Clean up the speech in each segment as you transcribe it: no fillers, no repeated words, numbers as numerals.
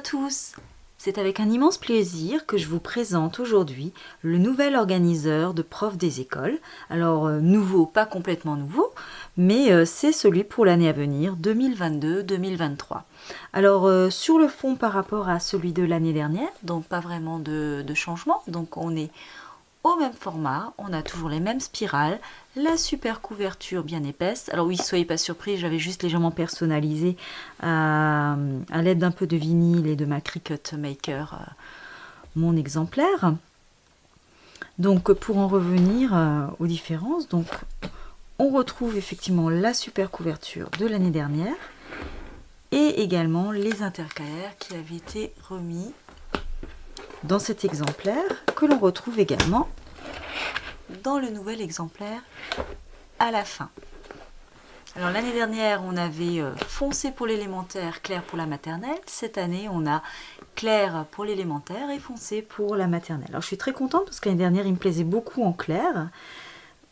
tous! C'est avec un immense plaisir que je vous présente aujourd'hui le nouvel organiseur de profs des écoles. Alors nouveau, pas complètement nouveau, mais c'est celui pour l'année à venir, 2022-2023. Alors sur le fond par rapport à celui de l'année dernière, donc pas vraiment de changement, donc on est au même format, on a toujours les mêmes spirales, la super couverture bien épaisse. Alors oui, soyez pas surpris, j'avais juste légèrement personnalisé à l'aide d'un peu de vinyle et de ma Cricut Maker mon exemplaire. Donc pour en revenir aux différences, donc on retrouve effectivement la super couverture de l'année dernière et également les intercalaires qui avaient été remis dans cet exemplaire, que l'on retrouve également dans le nouvel exemplaire à la fin. Alors l'année dernière, on avait foncé pour l'élémentaire, clair pour la maternelle. Cette année, on a clair pour l'élémentaire et foncé pour la maternelle. Alors je suis très contente parce que l'année dernière, il me plaisait beaucoup en clair.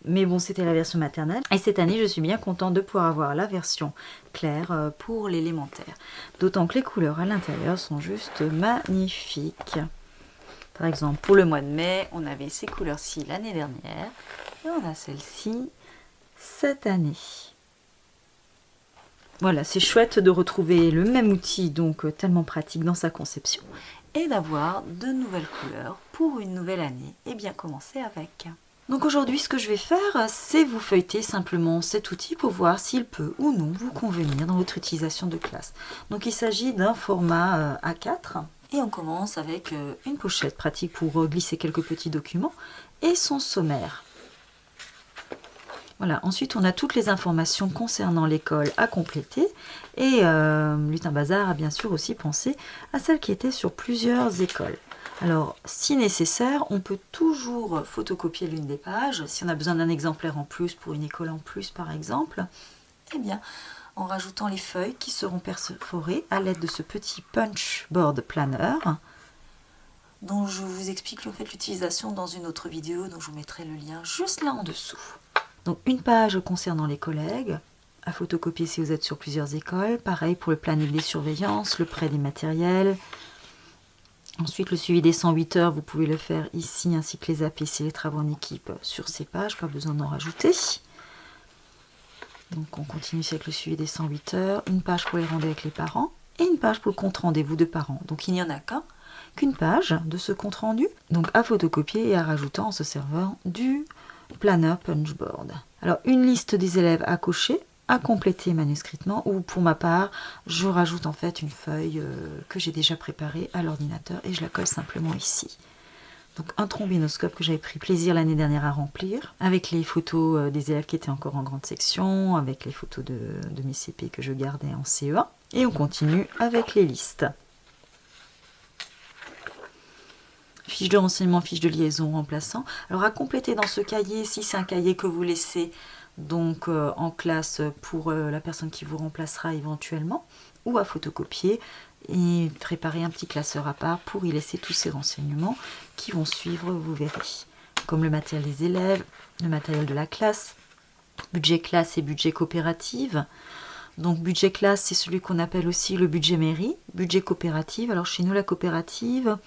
Mais bon, c'était la version maternelle. Et cette année, je suis bien contente de pouvoir avoir la version claire pour l'élémentaire. D'autant que les couleurs à l'intérieur sont juste magnifiques. Par exemple, pour le mois de mai, on avait ces couleurs-ci l'année dernière. Et on a celle-ci cette année. Voilà, c'est chouette de retrouver le même outil, donc tellement pratique dans sa conception. Et d'avoir de nouvelles couleurs pour une nouvelle année. Et bien commencer avec. Donc aujourd'hui, ce que je vais faire, c'est vous feuilleter simplement cet outil pour voir s'il peut ou non vous convenir dans votre utilisation de classe. Donc il s'agit d'un format A4. Et on commence avec une pochette pratique pour glisser quelques petits documents et son sommaire. Voilà, ensuite on a toutes les informations concernant l'école à compléter et Lutin Bazar a bien sûr aussi pensé à celles qui étaient sur plusieurs écoles. Alors, si nécessaire, on peut toujours photocopier l'une des pages. Si on a besoin d'un exemplaire en plus pour une école en plus, par exemple, eh bien, en rajoutant les feuilles qui seront perforées à l'aide de ce petit punch board planner, dont je vous explique en fait l'utilisation dans une autre vidéo, donc je vous mettrai le lien juste là en dessous. Donc, une page concernant les collègues, à photocopier si vous êtes sur plusieurs écoles. Pareil pour le planning des surveillances, le prêt des matériels. Ensuite, le suivi des 108 heures, vous pouvez le faire ici, ainsi que les APC, les travaux en équipe sur ces pages, pas besoin d'en rajouter. Donc on continue avec le suivi des 108 heures, une page pour les rendez-vous avec les parents et une page pour le compte rendez-vous de parents. Donc il n'y en a qu'une page de ce compte rendu, donc à photocopier et à rajouter en se servant du planner punchboard. Alors une liste des élèves à cocher, à compléter manuscritement, ou pour ma part, je rajoute en fait une feuille que j'ai déjà préparée à l'ordinateur et je la colle simplement ici. Donc un trombinoscope que j'avais pris plaisir l'année dernière à remplir, avec les photos des élèves qui étaient encore en grande section, avec les photos de mes CP que je gardais en CE1, et on continue avec les listes. Fiche de renseignement, fiche de liaison, remplaçant. Alors à compléter dans ce cahier, si c'est un cahier que vous laissez donc en classe pour la personne qui vous remplacera éventuellement, ou à photocopier et préparer un petit classeur à part pour y laisser tous ces renseignements qui vont suivre, vous verrez, comme le matériel des élèves, le matériel de la classe, budget classe et budget coopérative. Donc budget classe, c'est celui qu'on appelle aussi le budget mairie. Budget coopérative, alors chez nous la coopérative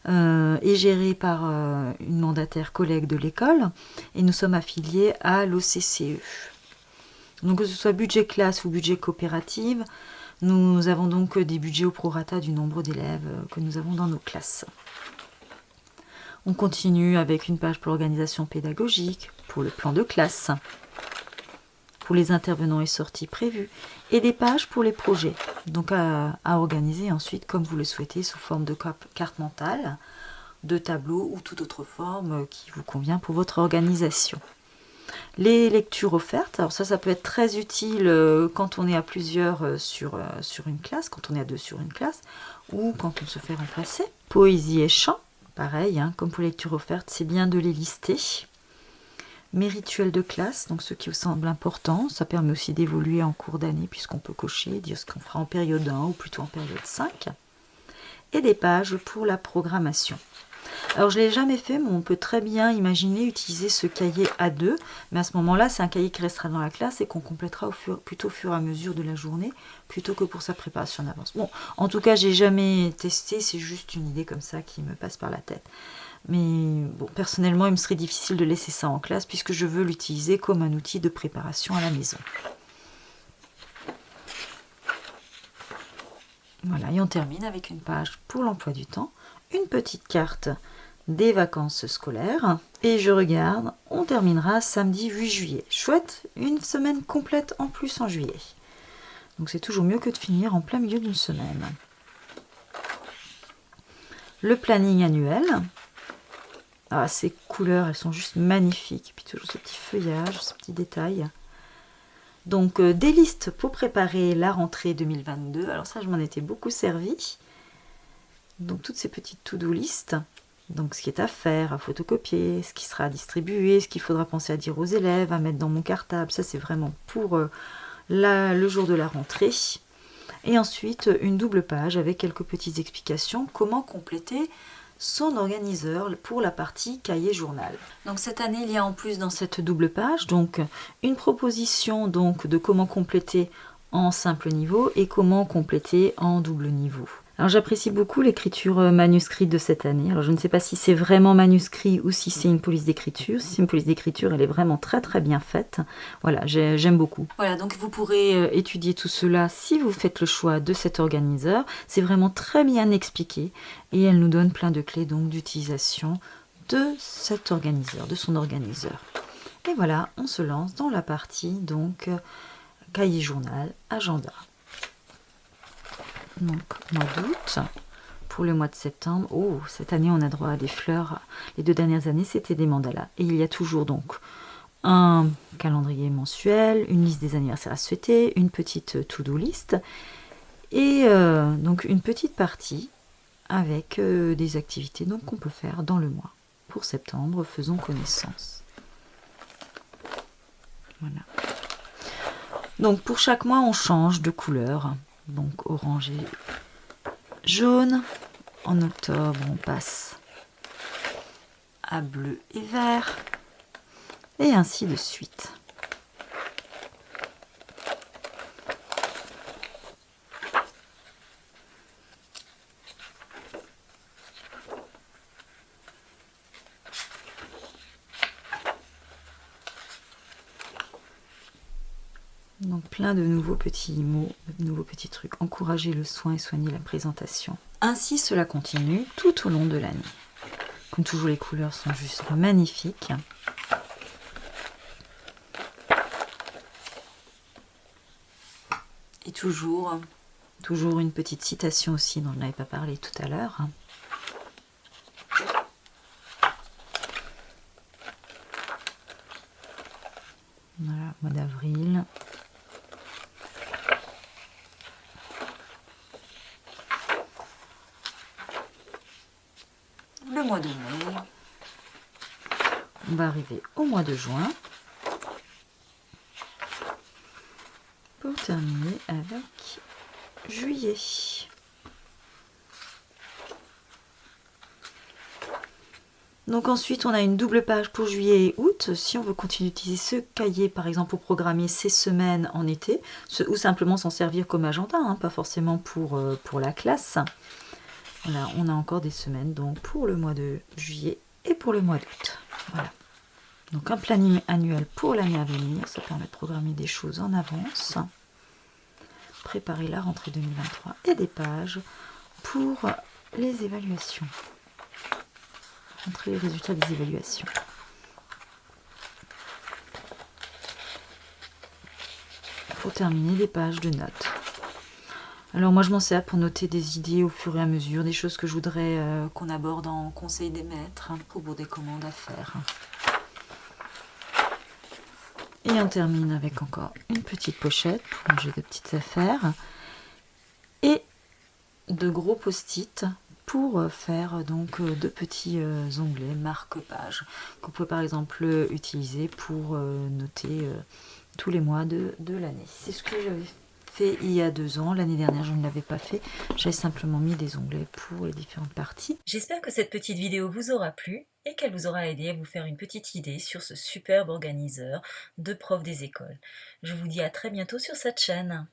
est gérée par une mandataire collègue de l'école et nous sommes affiliés à l'OCCE. Donc que ce soit budget classe ou budget coopérative, nous avons donc des budgets au prorata du nombre d'élèves que nous avons dans nos classes. On continue avec une page pour l'organisation pédagogique, pour le plan de classe, pour les intervenants et sorties prévues, et des pages pour les projets, donc à organiser ensuite comme vous le souhaitez sous forme de carte mentale, de tableau ou toute autre forme qui vous convient pour votre organisation. Les lectures offertes, alors ça peut être très utile quand on est à plusieurs sur une classe, quand on est à deux sur une classe, ou quand on se fait remplacer. Poésie et chant, pareil, comme pour les lectures offertes, c'est bien de les lister. Mes rituels de classe, donc ce qui vous semble important, ça permet aussi d'évoluer en cours d'année puisqu'on peut cocher, dire ce qu'on fera en période 1 ou plutôt en période 5. Et des pages pour la programmation. Alors je ne l'ai jamais fait, mais on peut très bien imaginer utiliser ce cahier à deux. Mais à ce moment-là, c'est un cahier qui restera dans la classe et qu'on complétera plutôt au fur et à mesure de la journée, plutôt que pour sa préparation en avance. Bon, en tout cas, j'ai jamais testé, c'est juste une idée comme ça qui me passe par la tête. Mais bon, personnellement, il me serait difficile de laisser ça en classe puisque je veux l'utiliser comme un outil de préparation à la maison. Voilà, et on termine avec une page pour l'emploi du temps, une petite carte des vacances scolaires. Et je regarde, on terminera samedi 8 juillet. Chouette, une semaine complète en plus en juillet. Donc c'est toujours mieux que de finir en plein milieu d'une semaine. Le planning annuel. Ah, ces couleurs, elles sont juste magnifiques. Et puis toujours ce petit feuillage, ce petit détail. Donc des listes pour préparer la rentrée 2022. Alors ça, je m'en étais beaucoup servi. Donc toutes ces petites to-do listes. Donc ce qui est à faire, à photocopier, ce qui sera distribué, ce qu'il faudra penser à dire aux élèves, à mettre dans mon cartable. Ça, c'est vraiment pour le jour de la rentrée. Et ensuite, une double page avec quelques petites explications. Comment compléter son organiseur pour la partie cahier journal. Donc cette année, il y a en plus dans cette double page donc une proposition donc de comment compléter en simple niveau et comment compléter en double niveau. Alors j'apprécie beaucoup l'écriture manuscrite de cette année. Alors je ne sais pas si c'est vraiment manuscrit ou si c'est une police d'écriture. Si c'est une police d'écriture, elle est vraiment très très bien faite. Voilà, j'aime beaucoup. Voilà, donc vous pourrez étudier tout cela si vous faites le choix de cet organiseur. C'est vraiment très bien expliqué et elle nous donne plein de clés donc d'utilisation de cet organiseur, de son organiseur. Et voilà, on se lance dans la partie donc cahier journal, agenda. Donc mois d'août, pour le mois de septembre, oh, cette année on a droit à des fleurs, les 2 dernières années c'était des mandalas. Et il y a toujours donc un calendrier mensuel, une liste des anniversaires à souhaiter, une petite to-do list et donc une petite partie avec des activités donc qu'on peut faire dans le mois. Pour septembre, faisons connaissance. Voilà. Donc pour chaque mois on change de couleur. Donc orange et jaune. En octobre, on passe à bleu et vert. Et ainsi de suite. Donc plein de nouveaux petits mots, de nouveaux petits trucs. Encourager le soin et soigner la présentation. Ainsi, cela continue tout au long de l'année. Comme toujours, les couleurs sont juste magnifiques. Et toujours une petite citation aussi dont je n'avais pas parlé tout à l'heure. Voilà, mois d'avril. Le mois de mai. On va arriver au mois de juin. Pour terminer avec juillet. Donc ensuite, on a une double page pour juillet et août. Si on veut continuer d'utiliser ce cahier, par exemple, pour programmer ces semaines en été, ou simplement s'en servir comme agenda, hein, pas forcément pour la classe. Voilà, on a encore des semaines donc pour le mois de juillet et pour le mois d'août. Voilà. Donc un planning annuel pour l'année à venir, ça permet de programmer des choses en avance. Préparer la rentrée 2023 et des pages pour les évaluations. Montrer les résultats des évaluations. Pour terminer, les pages de notes. Alors moi je m'en sers pour noter des idées au fur et à mesure, des choses que je voudrais qu'on aborde en conseil des maîtres, pour des commandes à faire. Et on termine avec encore une petite pochette pour ranger de petites affaires. Et de gros post-it pour faire donc de petits onglets marque-page que vous pouvez par exemple utiliser pour noter tous les mois de l'année. C'est ce que j'avais fait il y a 2 ans. L'année dernière, je ne l'avais pas fait. J'avais simplement mis des onglets pour les différentes parties. J'espère que cette petite vidéo vous aura plu et qu'elle vous aura aidé à vous faire une petite idée sur ce superbe organiseur de profs des écoles. Je vous dis à très bientôt sur cette chaîne.